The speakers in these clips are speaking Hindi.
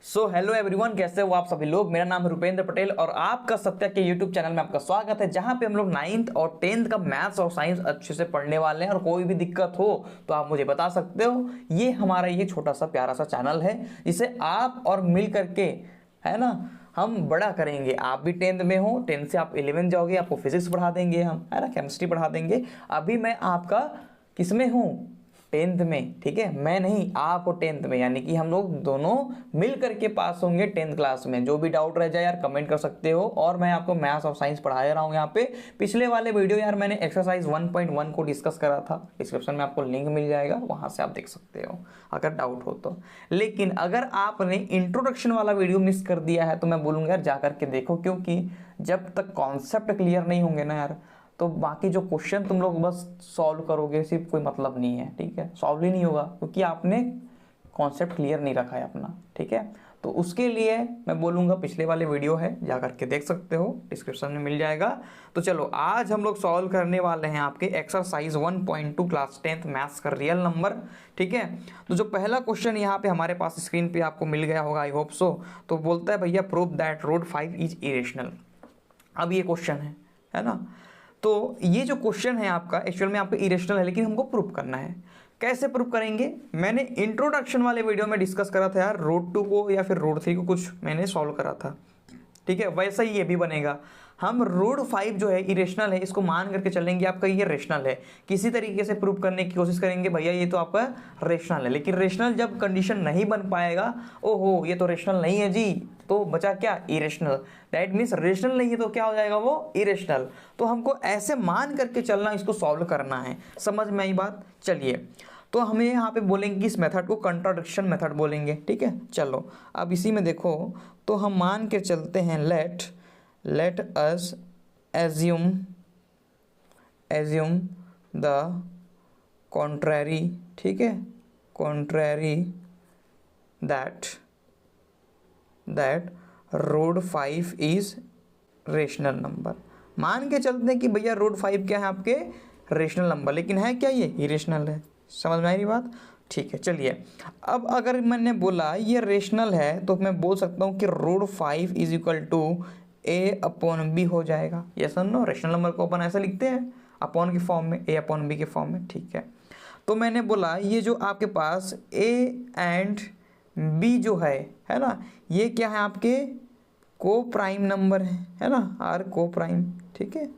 सो हेलो एवरीवन, कैसे हो आप सभी लोग। मेरा नाम है रुपेंद्र पटेल और आपका सत्या के यूट्यूब चैनल में आपका स्वागत है, जहां पे हम लोग 9th और 10th का मैथ्स और साइंस अच्छे से पढ़ने वाले हैं। और कोई भी दिक्कत हो तो आप मुझे बता सकते हो। ये हमारा ये छोटा सा प्यारा सा चैनल है, जिसे आप और मिल करके, है ना, हम बड़ा करेंगे। आप भी 10th में हो, 10th से आप 11th जाओगे, आपको फिजिक्स पढ़ा देंगे हम, है ना, केमिस्ट्री पढ़ा देंगे। अभी मैं आपका किस में हूँ, 10th में, ठीक है। मैं नहीं, आप हो 10th में, यानी कि हम लोग दोनों मिल करके पास होंगे 10th क्लास में। जो भी डाउट रह जाए यार कमेंट कर सकते हो। और मैं आपको मैथ्स और साइंस पढ़ा रहा हूँ यहाँ पे। पिछले वाले वीडियो यार मैंने एक्सरसाइज 1.1 को डिस्कस करा था, डिस्क्रिप्शन में आपको लिंक मिल जाएगा, वहां से आप देख सकते हो अगर डाउट हो तो। लेकिन अगर आपने इंट्रोडक्शन वाला वीडियो मिस कर दिया है तो मैं बोलूँगा यार जा करके देखो, क्योंकि जब तक कॉन्सेप्ट क्लियर नहीं होंगे ना यार, तो बाकी जो क्वेश्चन तुम लोग बस सॉल्व करोगे, सिर्फ कोई मतलब नहीं है, ठीक है। सॉल्व ही नहीं होगा क्योंकि आपने कॉन्सेप्ट क्लियर नहीं रखा है अपना, ठीक है। तो उसके लिए मैं बोलूँगा पिछले वाले वीडियो है, जा करके देख सकते हो, डिस्क्रिप्शन में मिल जाएगा। तो चलो आज हम लोग सॉल्व करने वाले हैं आपके एक्सरसाइज 1.2 क्लास 10th मैथ्स का रियल नंबर, ठीक है। तो जो पहला क्वेश्चन यहाँ पे हमारे पास स्क्रीन पे आपको मिल गया होगा, आई होप सो। तो बोलता है भैया prove that root 5 is irrational. अब ये क्वेश्चन है ना। तो ये जो क्वेश्चन है आपका एक्चुअल में आपका इरेशनल है, लेकिन हमको प्रूफ करना है। कैसे प्रूफ करेंगे, मैंने इंट्रोडक्शन वाले वीडियो में डिस्कस करा था यार, रूट 2 को या फिर रूट 3 को कुछ मैंने सॉल्व करा था, ठीक है। वैसा ही ये भी बनेगा। हम रूट 5 जो है इरेशनल है, इसको मान करके चलेंगे आपका ये रेशनल है। किसी तरीके से प्रूव करने की कोशिश करेंगे भैया ये तो आपका रेशनल है, लेकिन रेशनल जब कंडीशन नहीं बन पाएगा, ओहो ये तो रेशनल नहीं है जी, तो बचा क्या, इरेशनल। दैट मीन्स रेशनल नहीं है तो क्या हो जाएगा वो, इरेशनल। तो हमको ऐसे मान करके चलना, इसको सॉल्व करना है। समझ में आई बात। चलिए, तो हमें यहाँ पे बोलेंगे इस मेथड को कंट्राडिक्शन मेथड बोलेंगे, ठीक है। चलो अब इसी में देखो, तो हम मान के चलते हैं let us assume the contrary, ठीक है, contrary that root 5 is rational number. मान के चलते हैं कि भैया रूट 5 क्या है आपके, रेशनल नंबर, लेकिन है क्या ये, इरेशनल है। समझ में आई बात, ठीक है। चलिए, अब अगर मैंने बोला ये रेशनल है तो मैं बोल सकता हूँ कि root 5 is equal to A upon B हो जाएगा। यस और नो, रेशनल नंबर को अपन ऐसा लिखते हैं अपॉन के फॉर्म में, ए अपॉन बी के फॉर्म में, ठीक है। तो मैंने बोला ये जो आपके पास ए एंड बी जो है ना, ये क्या है आपके को प्राइम नंबर है ना, आर को प्राइम, ठीक है,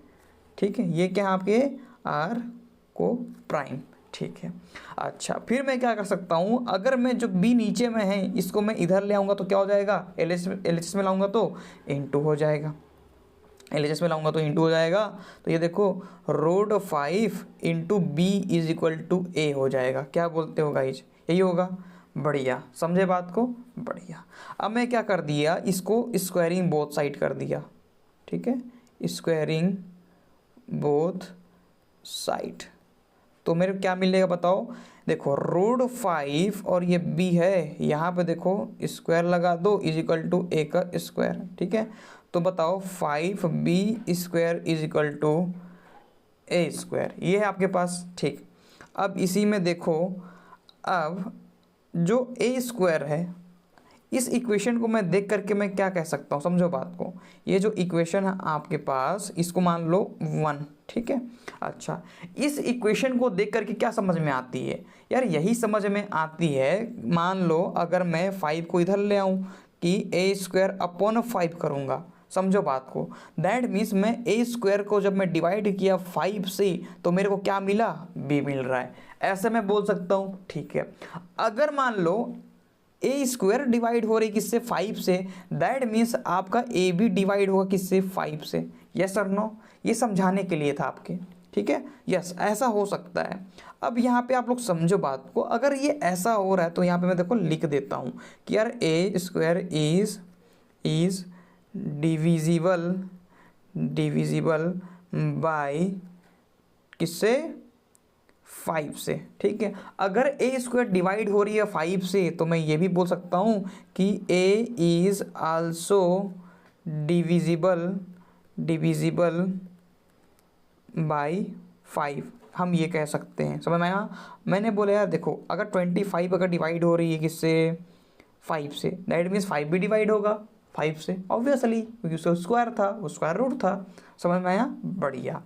ठीक है। ये क्या है आपके आर को प्राइम, ठीक है। अच्छा, फिर मैं क्या कर सकता हूँ, अगर मैं जो बी नीचे में है इसको मैं इधर ले आऊँगा तो क्या हो जाएगा, एलएचएस में लाऊंगा तो इनटू हो जाएगा, एलएचएस में लाऊंगा तो इनटू हो जाएगा। तो ये देखो root 5 into B is equal to A हो जाएगा। क्या बोलते हो गाइज, यही होगा। बढ़िया, समझे बात को, बढ़िया। अब मैं क्या कर दिया, इसको स्क्वायरिंग बोथ साइड कर दिया, ठीक है, स्क्वायरिंग बोथ साइड। तो मेरे क्या मिलेगा बताओ, देखो रूट 5 और ये बी है, यहाँ पे देखो स्क्वायर लगा दो इज इक्वल टू ए का स्क्वायर, ठीक है। तो बताओ 5b square is equal to A square, ये है आपके पास, ठीक। अब इसी में देखो, अब जो ए स्क्वायर है, इस इक्वेशन को मैं देख करके मैं क्या कह सकता हूँ, समझो बात को। ये जो इक्वेशन है आपके पास, इसको मान लो 1, ठीक है। अच्छा, इस इक्वेशन को देख करके क्या समझ में आती है यार, यही समझ में आती है। मान लो अगर मैं 5 को इधर ले आऊँ कि ए स्क्वायर अपॉन 5 करूँगा, समझो बात को। दैट मीन्स मैं ए स्क्वायर को जब मैं डिवाइड किया 5 से तो मेरे को क्या मिला, बी मिल रहा है, ऐसे मैं बोल सकता हूँ, ठीक है। अगर मान लो ए स्क्वायर डिवाइड हो रही किससे, 5 से, दैट मीन्स आपका ए भी डिवाइड होगा किससे, 5 से। यस और नो, ये समझाने के लिए था आपके, ठीक है। यस, ऐसा हो सकता है। अब यहाँ पे आप लोग समझो बात को, अगर ये ऐसा हो रहा है तो यहाँ पे मैं देखो लिख देता हूँ कि यार ए स्क्वायर इज डिविजिबल बाय किससे, 5 से, ठीक है। अगर ए स्क्वायर डिवाइड हो रही है 5 से तो मैं ये भी बोल सकता हूँ कि ए इज आल्सो डिविजिबल बाय 5, हम ये कह सकते हैं। समझ में आया। मैंने बोला यार देखो, अगर 25 अगर डिवाइड हो रही है किससे, 5 से, दैट मीन्स 5 भी डिवाइड होगा 5 से ऑब्वियसली, क्योंकि उसका स्क्वायर था, वो स्क्वायर रूट था। समझ में आया? बढ़िया,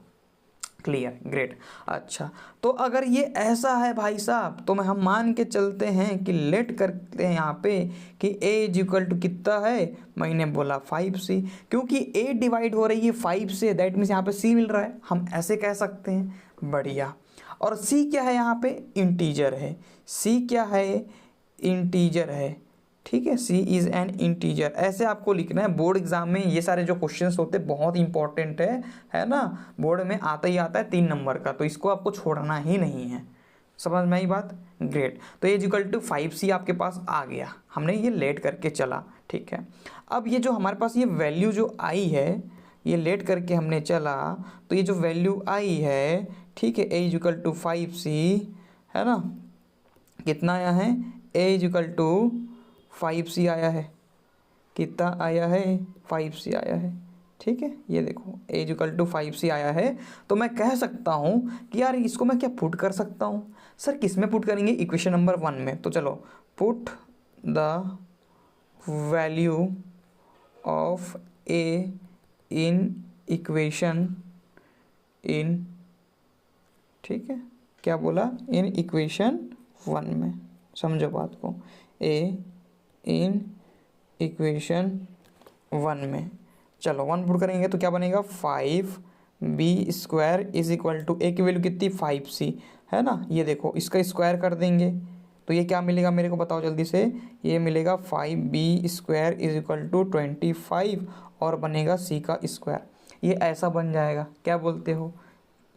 क्लियर, ग्रेट। अच्छा, तो अगर ये ऐसा है भाई साहब, तो हम मान के चलते हैं कि लेट करते हैं यहाँ पे कि a इज इक्वल टू कितना है, मैंने बोला 5c, क्योंकि a डिवाइड हो रही है 5 से, दैट मीन्स यहाँ पे c मिल रहा है, हम ऐसे कह सकते हैं। बढ़िया। और c क्या है यहाँ पे? इंटीजर है। c क्या है? इंटीजर है। ठीक है, c इज़ एन इंटीजर, ऐसे आपको लिखना है। बोर्ड एग्जाम में ये सारे जो क्वेश्चंस होते हैं बहुत इंपॉर्टेंट है ना, बोर्ड में आता ही आता है 3 नंबर का, तो इसको आपको छोड़ना ही नहीं है। समझ में आई बात? ग्रेट। तो ये इक्वल टू 5c आपके पास आ गया, हमने ये लेट करके चला। ठीक है, अब ये जो हमारे पास ये वैल्यू जो आई है, ये लेट करके हमने चला, तो ये जो वैल्यू आई है, ठीक है, a इक्वल टू 5c है ना, कितना आया है? a इक्वल टू 5c आया है। कितना आया है? 5c आया है। ठीक है, ये देखो a इक्वल टू 5c आया है। तो मैं कह सकता हूँ कि यार इसको मैं क्या पुट कर सकता हूँ? सर किस में पुट करेंगे? इक्वेशन नंबर 1 में। तो चलो, put the value of a in equation in, ठीक है, क्या बोला? इन इक्वेशन 1 में। समझो बात को, a इन इक्वेशन 1 में। चलो 1 पुट करेंगे तो क्या बनेगा? 5b² is equal to a की वैल्यू कितनी? 5c है ना। ये देखो इसका स्क्वायर कर देंगे तो ये क्या मिलेगा मेरे को बताओ जल्दी से? ये मिलेगा 5b² इज इक्वल टू 25 और बनेगा c का स्क्वायर। ये ऐसा बन जाएगा, क्या बोलते हो?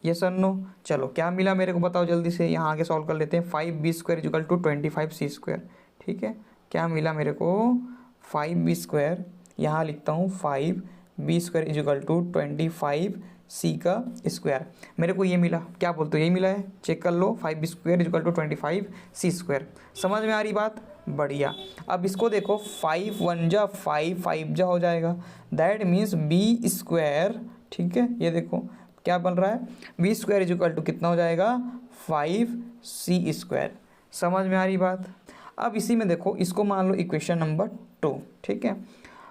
ये सर नो। चलो क्या मिला मेरे को बताओ जल्दी से, यहाँ आगे सॉल्व कर लेते हैं। 5b² equal to 25c²। ठीक है, क्या मिला मेरे को? 5b², यहाँ लिखता हूँ 5b² इक्वल टू 25c का स्क्वायर। मेरे को ये मिला, क्या बोलते हो? यही मिला है, चेक कर लो। 5b² equal to 25c²। समझ में आ रही बात? बढ़िया। अब इसको देखो, 5 1 जा 5, 5 जा हो जाएगा, दैट मीन्स b²। ठीक है, ये देखो क्या बन रहा है? b² इक्वल टू कितना हो जाएगा? 5c²। समझ में आ रही बात? अब इसी में देखो, इसको मान लो इक्वेशन नंबर 2। ठीक है,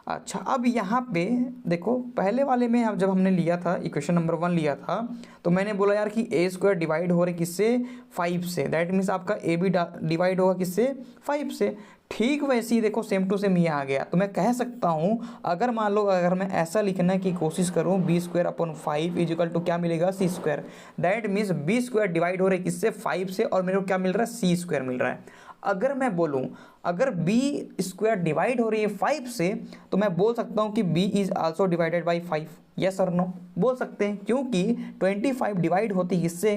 अच्छा, अब यहाँ पे देखो, पहले वाले में जब हमने लिया था इक्वेशन नंबर 1 लिया था, तो मैंने बोला यार कि a² डिवाइड हो रहा है किससे? 5 से, दैट मीन्स आपका a भी डिवाइड होगा किससे? 5 से। ठीक वैसे ही देखो, सेम टू सेम ये आ गया। तो मैं कह सकता हूँ, अगर मान लो अगर मैं ऐसा लिखने की कोशिश करूँ, b² upon 5 is equal to क्या मिलेगा? c²। That means b² divide हो रहा है किससे? 5 से, और मेरे को क्या मिल रहा है? c² मिल रहा है। अगर मैं बोलूं, अगर b² डिवाइड हो रही है 5 से, तो मैं बोल सकता हूं कि b is also divided by 5। Yes और नो बोल सकते हैं, क्योंकि 25 डिवाइड होती है इससे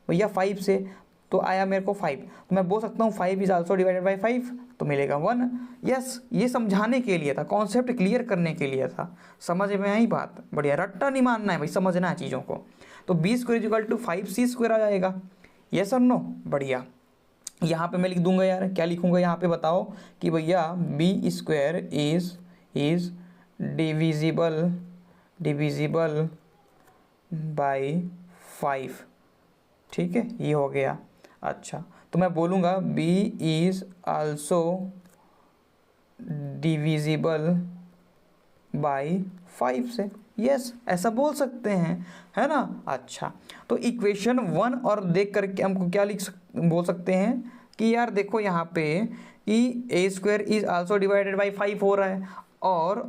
भैया 5 से, तो आया मेरे को 5, तो मैं बोल सकता हूँ 5 इज आल्सो डिवाइडेड बाई 5, तो मिलेगा 1। यस, ये समझाने के लिए था, कॉन्सेप्ट क्लियर करने के लिए था। समझ में आई बात? बढ़िया, रट्टा नहीं मानना है भाई, समझना है चीज़ों को। तो b² इक्वल टू 5c² आ जाएगा। यस और नो? बढ़िया। यहाँ पे मैं लिख दूंगा यार, क्या लिखूंगा यहाँ पे बताओ? कि भैया b² इज डिविजिबल बाय 5। ठीक है, ये हो गया। अच्छा, तो मैं बोलूँगा b is also divisible by 5 से। यस, ऐसा बोल सकते हैं, है ना। अच्छा, तो इक्वेशन 1 और देख करके हमको क्या बोल सकते हैं कि यार देखो यहाँ पे कि a² is also divided by 5 हो रहा है, और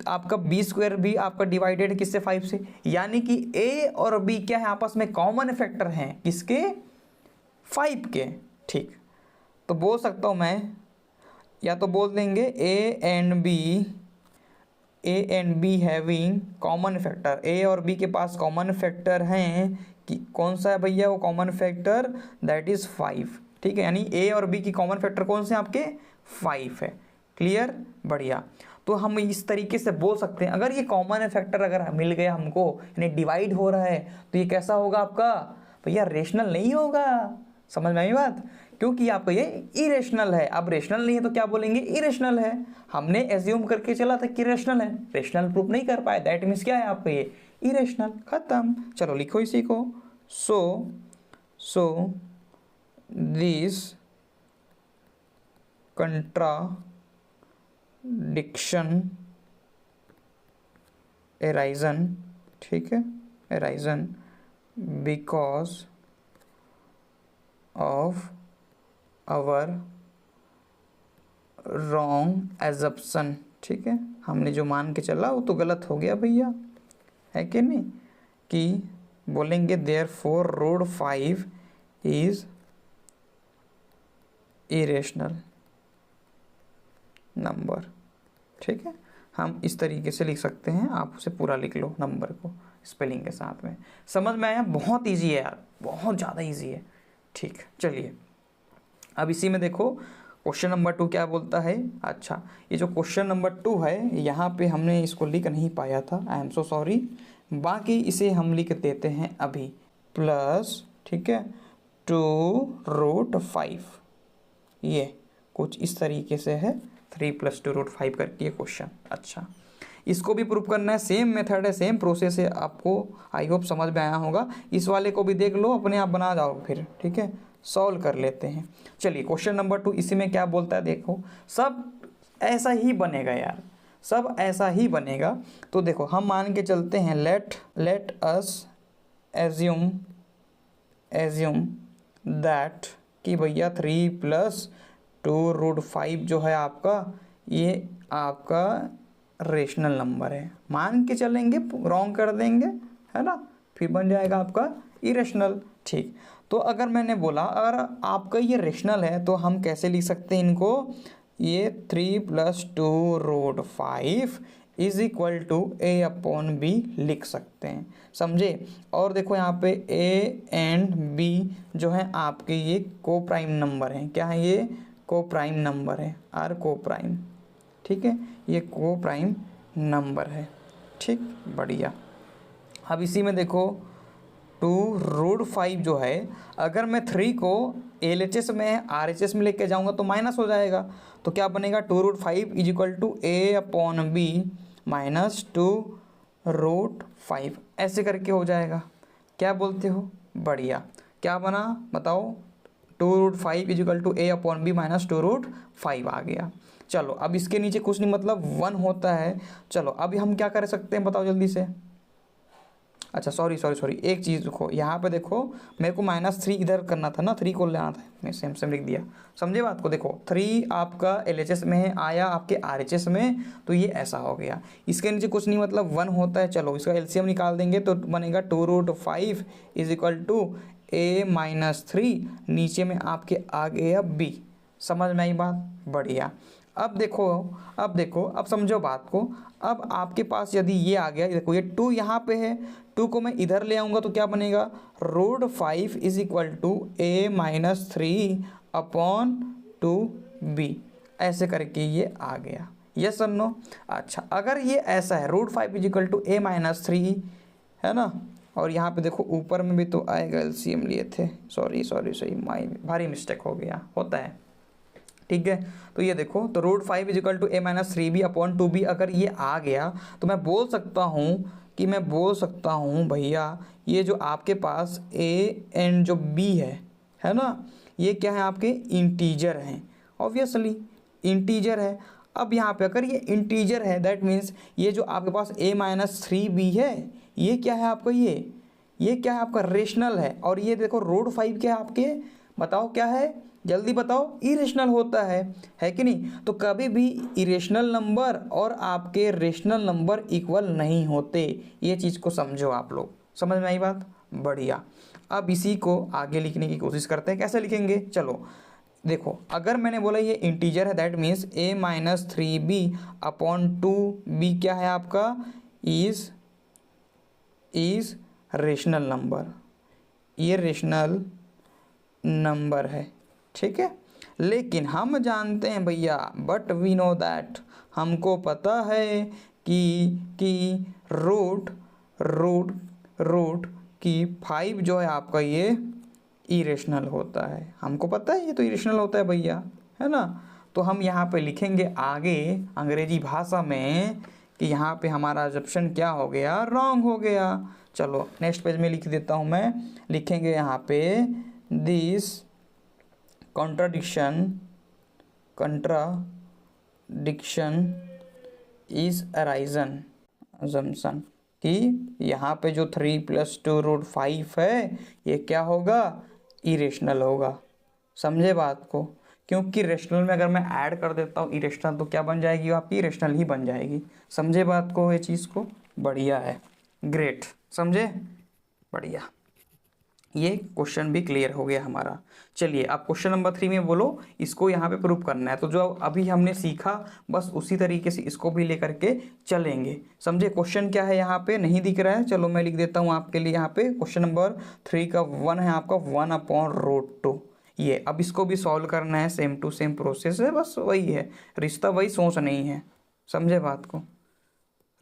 आपका b² भी आपका डिवाइडेड है किससे? 5 से, यानी कि a और b क्या है? आपस में कॉमन फैक्टर हैं, किसके? 5 के। ठीक, तो बोल सकता हूँ मैं, या तो बोल देंगे a and b having common factor. a और b के पास कॉमन फैक्टर हैं कि कौन सा है भैया वो कॉमन फैक्टर? That is 5। ठीक है, यानी a और b की कॉमन फैक्टर कौन से आपके? 5 है। क्लियर? बढ़िया। तो हम इस तरीके से बोल सकते हैं, अगर ये कॉमन फैक्टर अगर मिल गया हमको, यानी डिवाइड हो रहा है, तो ये कैसा होगा आपका? भैया रेशनल नहीं होगा। समझ में आई बात? क्योंकि आपका ये इरेशनल है। अब रेशनल नहीं है तो क्या बोलेंगे? इरेशनल है। हमने एज्यूम करके चला था कि रेशनल है, रेशनल प्रूफ नहीं कर पाए, दैट मीन्स क्या है आपका? ये इरेशनल। खत्म। चलो लिखो इसी को। सो दिस कंट्राडिक्शन एराइजन, ठीक है, arisen because of our wrong assumption, ठीक है, हमने जो मान के चला वो तो गलत हो गया भैया, है कि नहीं, कि बोलेंगे therefore root 5 is irrational number, ठीक है। हम इस तरीके से लिख सकते हैं, आप उसे पूरा लिख लो नंबर को स्पेलिंग के साथ में। समझ में आया? बहुत इजी है यार, बहुत ज़्यादा इजी है। ठीक, चलिए अब इसी में देखो क्वेश्चन नंबर 2 क्या बोलता है। अच्छा, ये जो क्वेश्चन नंबर 2 है यहाँ पे हमने इसको लिख नहीं पाया था, आई एम सो सॉरी, बाकी इसे हम लिख देते हैं अभी, प्लस, ठीक है, 2√5, ये कुछ इस तरीके से है, 3 + 2√5 करके ये क्वेश्चन। अच्छा, इसको भी प्रूव करना है, सेम मेथड है, सेम प्रोसेस है, आपको आई होप समझ में आया होगा। इस वाले को भी देख लो, अपने आप बना जाओ फिर, ठीक है, सॉल्व कर लेते हैं। चलिए क्वेश्चन नंबर 2 इसी में क्या बोलता है, देखो सब ऐसा ही बनेगा यार, सब ऐसा ही बनेगा। तो देखो हम मान के चलते हैं, लेट अस एज्यूम दैट कि भैया 3 + 2√5 जो है आपका, ये आपका रेशनल नंबर है। मान के चलेंगे, रॉन्ग कर देंगे, है ना, फिर बन जाएगा आपका इरेशनल। ठीक, तो अगर मैंने बोला अगर आपका ये रेशनल है तो हम कैसे लिख सकते हैं इनको, ये 3 + 2√5 = A/B लिख सकते हैं, समझे। और देखो यहाँ पे A एंड B जो है आपके ये को प्राइम नंबर हैं। क्या है ये? को प्राइम नंबर है, आर को प्राइम, ठीक है, ये को प्राइम नंबर है। ठीक, बढ़िया। अब इसी में देखो 2√5 जो है, अगर मैं 3 को LHS में RHS में लेके जाऊंगा तो माइनस हो जाएगा, तो क्या बनेगा, 2√5 = A/B - 2√5, ऐसे करके हो जाएगा। क्या बोलते हो? बढ़िया। क्या बना बताओ, 2√5 = A/B - 2√5 आ गया। चलो अब इसके नीचे कुछ नहीं, मतलब 1 होता है। चलो अभी हम क्या कर सकते हैं बताओ जल्दी से। अच्छा सॉरी, एक चीज़ देखो, यहाँ पे देखो मेरे को -3 इधर करना था ना, 3 को लेना था, मैं सेम लिख दिया, समझे बात को। देखो 3 आपका LHS में है, आया आपके RHS में, तो ये ऐसा हो गया। इसके नीचे कुछ नहीं, मतलब 1 होता है। चलो इसका LCM निकाल देंगे तो बनेगा 2√5 = A - 3, नीचे में आपके आ गया B। समझ में आई बात? बढ़िया। अब देखो, अब समझो बात को। अब आपके पास यदि ये आ गया, देखो ये 2 यहाँ पे है, 2 को मैं इधर ले आऊँगा तो क्या बनेगा, √5 = A - 3/2B, ऐसे करके ये आ गया। यस और नो? अच्छा, अगर ये ऐसा है, √5 = A - 3 है ना, और यहाँ पे देखो ऊपर में भी तो आएगा, LCM लिए थे, सॉरी भारी मिस्टेक हो गया, होता है, ठीक है। तो ये देखो, तो √5 = A - 3B/2B अगर ये आ गया तो मैं बोल सकता हूँ भैया, ये जो आपके पास A एंड जो B है ना, ये क्या है, आपके इंटीजर हैं, ऑब्वियसली इंटीजर है। अब यहाँ पे अगर ये इंटीजर है, दैट मीन्स ये जो आपके पास A - 3B है, ये क्या है आपका, ये क्या है आपका, रेशनल है। और ये देखो √5 क्या है आपके, बताओ क्या है, जल्दी बताओ, इरेशनल होता है कि नहीं। तो कभी भी इरेशनल नंबर और आपके रेशनल नंबर इक्वल नहीं होते, ये चीज़ को समझो आप लोग। समझ में आई बात? बढ़िया। अब इसी को आगे लिखने की कोशिश करते हैं, कैसे लिखेंगे। चलो देखो, अगर मैंने बोला ये इंटीजर है, दैट मीन्स A - 3B/2B क्या है आपका, इज रेशनल नंबर, ये रेशनल नंबर है, ठीक है। लेकिन हम जानते हैं भैया, बट वी नो दैट, हमको पता है कि रूट की 5 जो है आपका ये इरेशनल होता है। हमको पता है ये तो इरेशनल होता है भैया, है ना। तो हम यहाँ पे लिखेंगे आगे अंग्रेजी भाषा में कि यहाँ पे हमारा अजप्शन क्या हो गया, रॉन्ग हो गया। चलो नेक्स्ट पेज में लिख देता हूँ मैं, लिखेंगे यहाँ पे this contradiction contradiction is arisen assumption कि यहाँ पे जो 3+2√5 है ये क्या होगा, इरेशनल होगा। समझे बात को, क्योंकि रेशनल में अगर मैं ऐड कर देता हूँ इरेशनल तो क्या बन जाएगी, आपकी इरेशनल ही बन जाएगी। समझे बात को, ये चीज़ को, बढ़िया है, ग्रेट, समझे, बढ़िया। ये क्वेश्चन भी क्लियर हो गया हमारा। चलिए अब क्वेश्चन नंबर 3 में बोलो, इसको यहाँ पे प्रूव करना है। तो जो अभी हमने सीखा बस उसी तरीके से इसको भी लेकर के चलेंगे। समझे क्वेश्चन क्या है, यहाँ पे नहीं दिख रहा है, चलो मैं लिख देता हूँ आपके लिए। यहाँ पे क्वेश्चन नंबर 3 का 1 है आपका 1/√2। ये अब इसको भी सॉल्व करना है, सेम टू सेम प्रोसेस है, बस वही है, रिश्ता वही, सोच नहीं है। समझे बात को,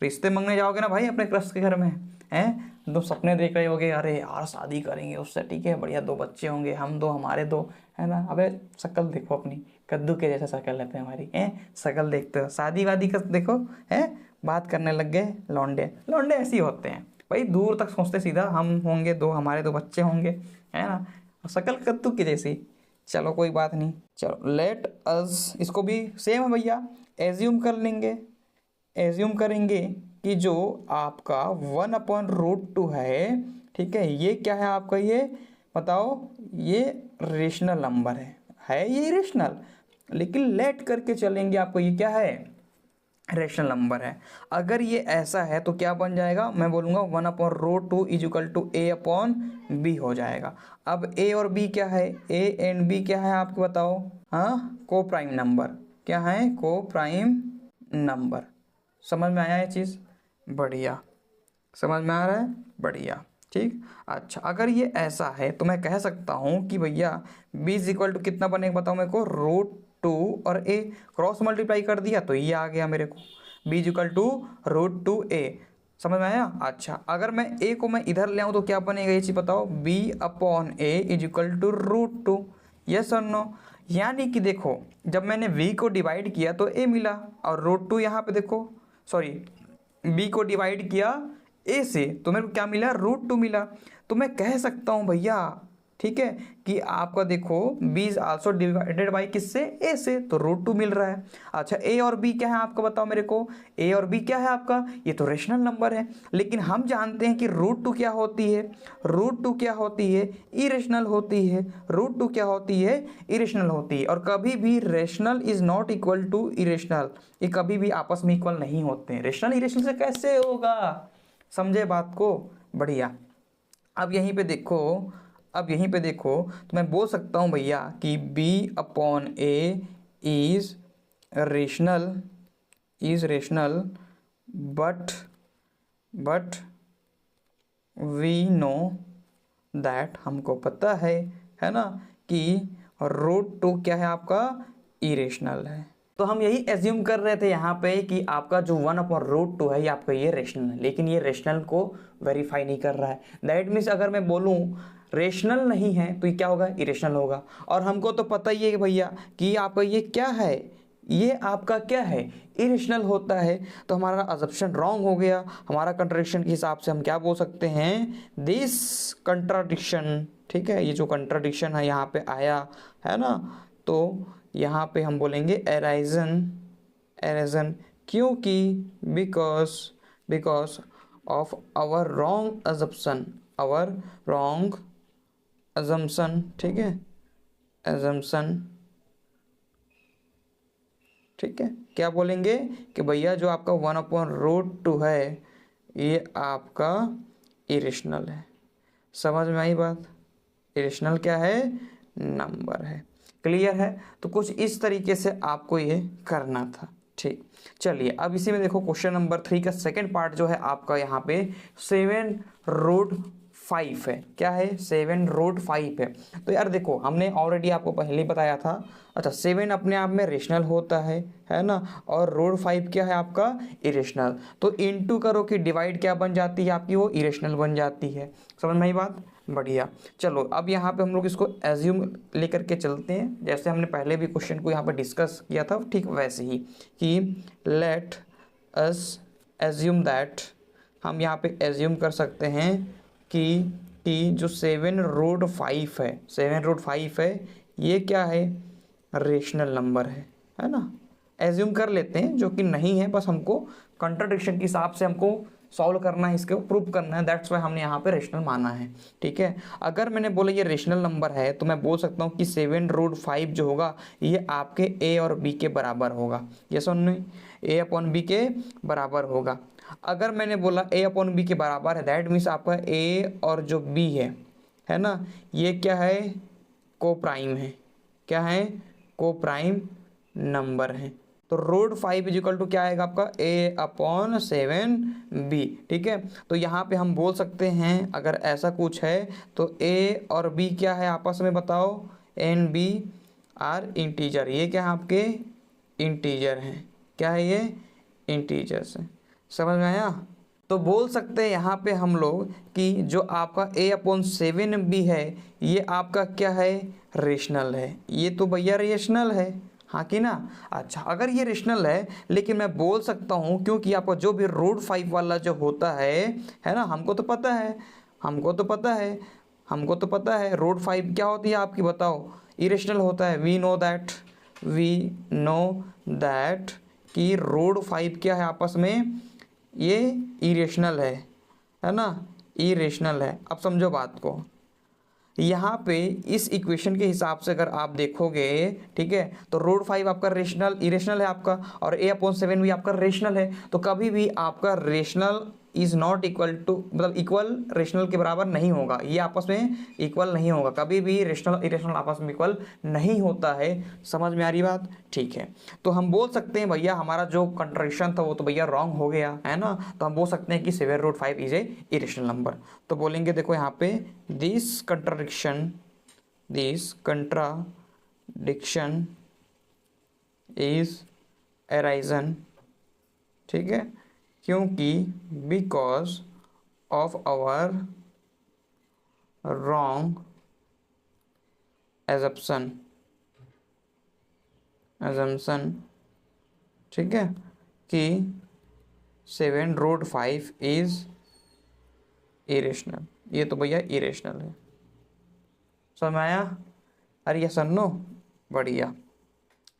रिश्ते मांगने जाओगे ना भाई अपने क्रश के घर में, हैं तो सपने देख रहे होगे, अरे यार शादी करेंगे उससे, ठीक है, बढ़िया 2 बच्चे होंगे, हम 2 हमारे 2, है ना। अबे शक्ल देखो अपनी, कद्दू के जैसा शक्ल रहते हैं हमारी, हैं शक्ल देखते हो, शादी वादी का देखो, हैं बात करने लग गए। लौंडे लौंडे ऐसे ही होते हैं भाई, दूर तक सोचते सीधा, हम होंगे 2, हमारे 2 बच्चे होंगे, है ना, शक्ल कद्दू की जैसी। चलो कोई बात नहीं, चलो लेट अस, इसको भी सेम है भैया, एज्यूम कर लेंगे, एज्यूम करेंगे कि जो आपका 1/√2 है, ठीक है, ये क्या है आपका, ये बताओ, ये रेशनल नंबर है ये रेशनल, लेकिन लेट करके चलेंगे, आपको ये क्या है, रेशनल नंबर है। अगर ये ऐसा है तो क्या बन जाएगा, मैं बोलूँगा 1/√2 = A/B हो जाएगा। अब A और B क्या है, A एंड B क्या है आपको बताओ, हाँ, को प्राइम नंबर, क्या है, को प्राइम नंबर। समझ में आया ये चीज़, बढ़िया, समझ में आ रहा है, बढ़िया, ठीक। अच्छा अगर ये ऐसा है तो मैं कह सकता हूँ कि भैया B = कितना बनेगा बताओ मेरे को, √2 और A क्रॉस मल्टीप्लाई कर दिया तो ये आ गया मेरे को, B = √2A। समझ में आया। अच्छा अगर मैं A को मैं इधर ले आऊँ तो क्या बनेगा ये चीज़ बताओ, B/A = √2, यस और नो। यानी कि देखो जब मैंने V को डिवाइड किया तो A मिला, और √2 यहाँ पे देखो, सॉरी B को डिवाइड किया A से तो मेरे को क्या मिला, √2 मिला। तो मैं कह सकता हूँ भैया, ठीक है, कि आपका देखो B is also divided by किससे, A से, तो √2 मिल रहा है। अच्छा A और B क्या है आपका बताओ मेरे को, A और B क्या है आपका, ये तो रेशनल नंबर है, लेकिन हम जानते हैं कि √2 क्या होती है, √2 क्या होती है, इरेशनल होती है, √2 क्या होती है, इरेशनल होती है। और कभी भी rational is not equal to irrational, ये कभी भी आपस में इक्वल नहीं होते हैं। रेशनल इरेशनल से कैसे होगा, समझे बात को, बढ़िया। अब यहीं पे देखो, अब यहीं पे देखो तो मैं बोल सकता हूँ भैया कि B/A is rational but we know that, हमको पता है ना, कि √2 क्या है आपका, इरेशनल है। तो हम यही एज्यूम कर रहे थे यहाँ पे कि आपका जो 1/√2 है ये आपका ये रेशनल है, लेकिन ये रेशनल को वेरीफाई नहीं कर रहा है। दैट मीन्स अगर मैं बोलूँ रेशनल नहीं है तो ये क्या होगा, इरेशनल होगा। और हमको तो पता ही है भैया कि आपका ये क्या है, ये आपका क्या है, इरेशनल होता है। तो हमारा अजम्पशन रॉन्ग हो गया। हमारा कंट्राडिक्शन के हिसाब से हम क्या बोल सकते हैं, दिस कंट्राडिक्शन, ठीक है, ये जो कंट्राडिक्शन है यहाँ पे आया है ना, तो यहाँ पे हम बोलेंगे एराइजन, क्योंकि because of our wrong assumption, ठीक है, अजम्पशन, ठीक है। क्या बोलेंगे कि भैया जो आपका 1/√2 है ये आपका इरेशनल है। समझ में आई बात, इरेशनल क्या है, नंबर है। क्लियर है। तो कुछ इस तरीके से आपको ये करना था, ठीक। चलिए अब इसी में देखो क्वेश्चन नंबर 3 का सेकंड पार्ट जो है आपका यहाँ पे 7√5 है। क्या है, 7√5 है। तो यार देखो हमने ऑलरेडी आपको पहले ही बताया था। अच्छा 7 अपने आप में रेशनल होता है ना, और √5 क्या है आपका, इरेशनल। तो इनटू करो कि डिवाइड क्या बन जाती है आपकी, वो इरेशनल बन जाती है। समझ में आई बात, बढ़िया। चलो अब यहाँ पे हम लोग इसको एज्यूम लेकर के चलते हैं, जैसे हमने पहले भी क्वेश्चन को यहाँ पे डिस्कस किया था, ठीक वैसे ही, कि लेट अस एज्यूम दैट, हम यहाँ पे एज्यूम कर सकते हैं कि जो 7√5 है, 7√5 है, ये क्या है, रेशनल नंबर है। है ना, एज्यूम कर लेते हैं जो कि नहीं है, बस हमको कंट्राडिक्शन के हिसाब से हमको सॉल्व करना है, इसको प्रूव करना है, दैट्स वाई हमने यहाँ पे रेशनल माना है। ठीक है, अगर मैंने बोला ये रेशनल नंबर है तो मैं बोल सकता हूँ कि 7√5 जो होगा ये आपके ए और बी के बराबर होगा। ये सुन, ए अपॉन बी के बराबर होगा। अगर मैंने बोला ए अपॉन बी के बराबर है, दैट मीन्स आपका ए और जो बी है ना, ये क्या है, को प्राइम है। क्या है, को प्राइम नंबर है। तो रूट 5 इजिकल टू क्या आएगा आपका, ए अपॉन 7b। ठीक है, तो यहाँ पे हम बोल सकते हैं अगर ऐसा कुछ है तो ए और बी क्या है आपस में बताओ, एन बी आर इंटीजर। ये क्या है आपके इंटीजर हैं। क्या है ये, इंटीजर्स है। समझ में आया। तो बोल सकते हैं यहाँ पे हम लोग कि जो आपका a अपॉन 7b है ये आपका क्या है, रेशनल है। ये तो भैया रेशनल है, हाँ कि ना। अच्छा, अगर ये रेशनल है, लेकिन मैं बोल सकता हूँ क्योंकि आपका जो भी रूट 5 वाला जो होता है ना, हमको तो पता है, रूट 5 क्या होती है आपकी बताओ, इरेशनल होता है। वी नो दैट कि रूट 5 क्या है आपस में, ये इरेशनल है ना, इरेशनल है। अब समझो बात को, यहाँ पे इस इक्वेशन के हिसाब से अगर आप देखोगे, ठीक है, तो रूट 5 आपका रेशनल इरेशनल है आपका, और ए अपॉन 7 भी आपका रेशनल है। तो कभी भी आपका rational is not equal to, मतलब इक्वल रेशनल के बराबर नहीं होगा, ये आपस में इक्वल नहीं होगा। कभी भी रेशनल इरेशनल आपस में इक्वल नहीं होता है। समझ में आ रही बात। ठीक है, तो हम बोल सकते हैं भैया हमारा जो कंट्रडिक्शन था वो तो भैया रॉन्ग हो गया है ना। तो हम बोल सकते हैं कि 7√5 इज ए इरेशनल नंबर। तो बोलेंगे देखो यहाँ पे दिस कंट्राडिक्शन इज अराइजन, ठीक है, क्योंकि because of our wrong assumption, ठीक है, कि 7√5 इज इरेशनल। ये तो भैया इरेशनल है। समझ में आया। अरे ये सन्नो बढ़िया,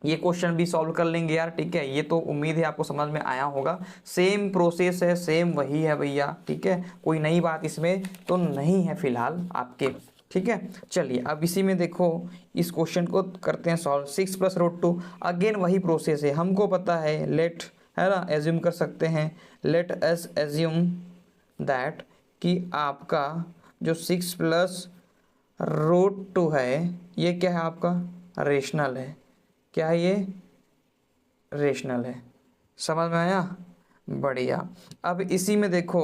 ये क्वेश्चन भी सॉल्व कर लेंगे यार। ठीक है, ये तो उम्मीद है आपको समझ में आया होगा। सेम प्रोसेस है, सेम वही है भैया। ठीक है, कोई नई बात इसमें तो नहीं है फिलहाल आपके। ठीक है, चलिए अब इसी में देखो इस क्वेश्चन को करते हैं सॉल्व। 6 + √2, अगेन वही प्रोसेस है, हमको पता है। लेट, है ना, एज्यूम कर सकते हैं, लेट एस एज्यूम दैट कि आपका जो 6 + √2 है ये क्या है आपका, रेशनल है। क्या है ये, रेशनल है। समझ में आया, बढ़िया। अब इसी में देखो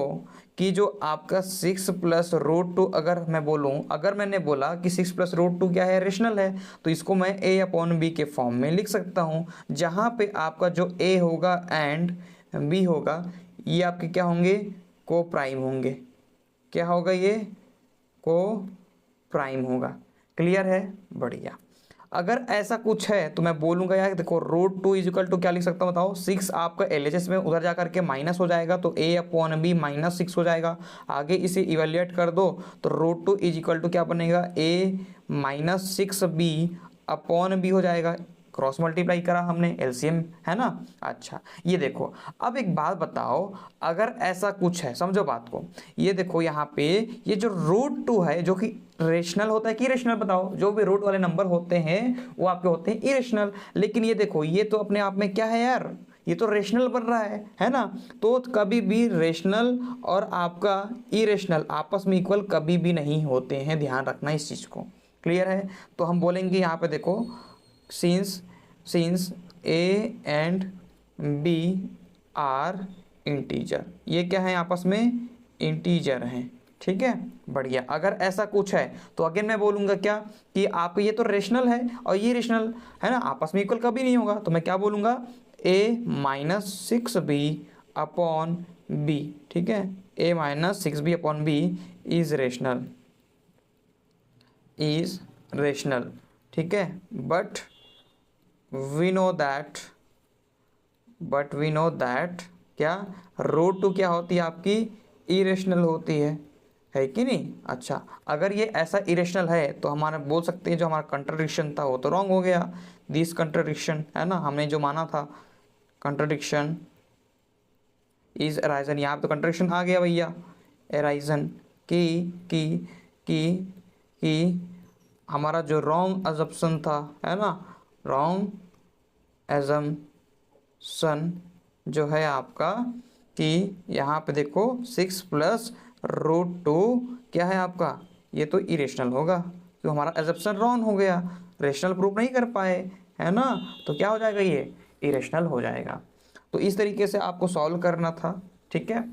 कि जो आपका 6 + √2, अगर मैं बोलूं, अगर मैंने बोला कि 6 + √2 क्या है, रेशनल है, तो इसको मैं a अपॉन b के फॉर्म में लिख सकता हूं, जहां पे आपका जो a होगा एंड b होगा, ये आपके क्या होंगे, को प्राइम होंगे। क्या होगा, ये को प्राइम होगा। क्लियर है, बढ़िया। अगर ऐसा कुछ है तो मैं बोलूँगा यार देखो √2 इजिकल टू क्या लिख सकता हूँ बताओ, 6 आपका LHS में उधर जा करके माइनस हो जाएगा, तो a अपॉन b -6 हो जाएगा। आगे इसे इवेल्युएट कर दो तो √2 इजिकल टू क्या बनेगा, a -6b अपॉन b हो जाएगा। क्रॉस मल्टीप्लाई करा हमने, एलसीएम है ना। अच्छा, ये देखो अब एक बात बताओ, अगर ऐसा कुछ है, समझो बात को, ये देखो यहाँ पे ये जो √2 है जो कि रेशनल होता है कि इरेशनल, बताओ। जो भी रूट वाले नंबर होते हैं वो आपके होते हैं इरेशनल, लेकिन ये देखो ये तो अपने आप में क्या है यार, ये तो रेशनल बन रहा है ना। तो कभी भी रेशनल और आपका इरेशनल आपस में इक्वल कभी भी नहीं होते हैं, ध्यान रखना इस चीज़ को। क्लियर है। तो हम बोलेंगे यहाँ पे देखो, since a and b are integer, ये क्या है आपस में, इंटीजर हैं। ठीक है, बढ़िया। अगर ऐसा कुछ है तो अगेन मैं बोलूँगा क्या, कि आप ये तो रेशनल है और ये रेशनल है ना, आपस में इक्वल कभी नहीं होगा। तो मैं क्या बोलूँगा, a -6b अपॉन b, ठीक है, a -6b upon b is rational, ठीक है। बट वी नो दैट क्या, √2 क्या होती है आपकी, इरेशनल होती है। है कि नहीं। अच्छा, अगर ये ऐसा इरेशनल है तो हमारा बोल सकते हैं जो हमारा कंट्राडिक्शन था वो तो रॉन्ग हो गया। दिस कंट्राडिक्शन है ना, हमने जो माना था कंट्राडिक्शन इज अराइजन, यहाँ पे तो कंट्राडिक्शन आ गया भैया। अराइजन की हमारा जो रॉन्ग अजम्पशन था है ना, रॉन्ग एजम्पशन जो है आपका कि यहाँ पे देखो 6 + √2 क्या है आपका, ये तो इरेशनल होगा, तो हमारा एजम्पशन रॉन्ग हो गया, रेशनल प्रूफ नहीं कर पाए है ना, तो क्या हो जाएगा, ये इरेशनल हो जाएगा। तो इस तरीके से आपको सॉल्व करना था, ठीक है।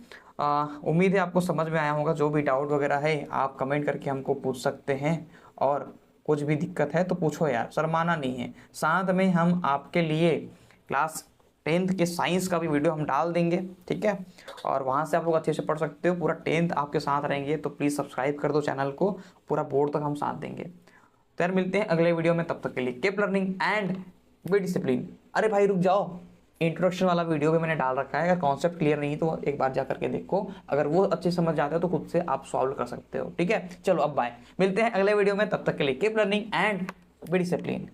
उम्मीद है आपको समझ में आया होगा। जो भी डाउट वगैरह है आप कमेंट करके हमको पूछ सकते हैं, और कुछ भी दिक्कत है तो पूछो यार, शर्माना नहीं है। साथ में हम आपके लिए क्लास 10th के साइंस का भी वीडियो हम डाल देंगे, ठीक है, और वहाँ से आप लोग अच्छे से पढ़ सकते हो। पूरा 10th आपके साथ रहेंगे, तो प्लीज़ सब्सक्राइब कर दो चैनल को, पूरा बोर्ड तक हम साथ देंगे। तो यार मिलते हैं अगले वीडियो में, तब तक के लिए keep learning and be discipline. अरे भाई रुक जाओ, इंट्रोडक्शन वाला वीडियो भी मैंने डाल रखा है, अगर कॉन्सेप्ट क्लियर नहीं तो एक बार जा करके देखो, अगर वो अच्छे समझ जाते हो तो खुद से आप सॉल्व कर सकते हो, ठीक है। चलो अब बाय, मिलते हैं अगले वीडियो में, तब तक के लिए keep learning and be discipline.